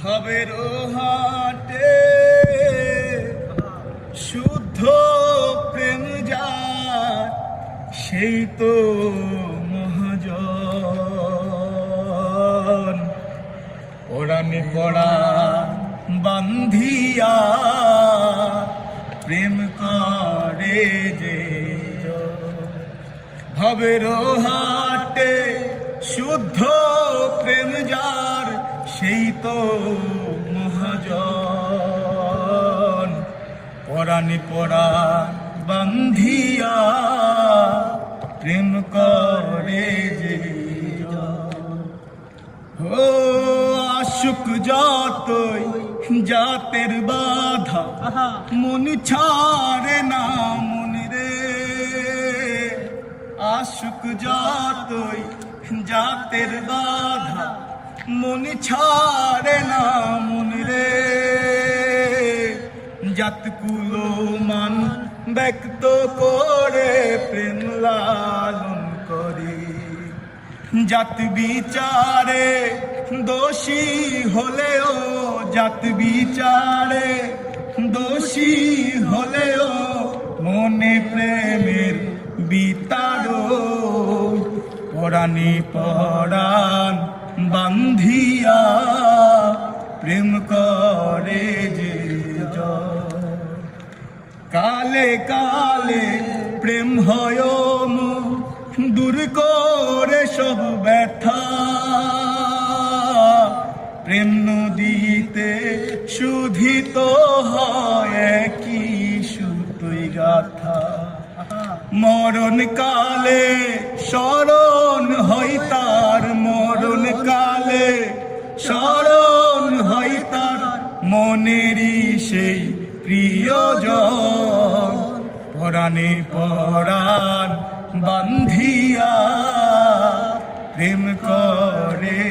ভবের হাটে শুদ্ধ প্রেম যার সেই তো মহাজন। ওড়ানে পড়া বান্ধিয়া প্রেম করে যে ভবের হাটে শুদ্ধ প্রেম যার সেই তো মহাজন। পরাণে পড়া বান্ধিয়া প্রেম করে যে ও আশুক যতই জাতের বাধা মন ছাড়ে না মনে রে। আশুক যতই জাতের বাধা মন ছাড়ে না মনে রে। জাত কুলো মান ব্যক্ত করে প্রেম লালন করে। জাত বিচারে দোষী হলেও জাত বিচারে দোষী হলেও মনে প্রেমের বিতাড়ো। পরাণে পরাণ বান্ধিয়া প্রেম করে যে কালে কালে প্রেম হয় দূর করে সব ব্যথা। প্রেম নদীতে শুধিত হয় কি সুতোই গাথা। মরণ কালে স্মরণ হয় তার মরণ কালে স্মরণ হয় তার মনেরই সেই প্রিয়জন। পরাণে পরাণ বান্ধিয়া প্রেম করে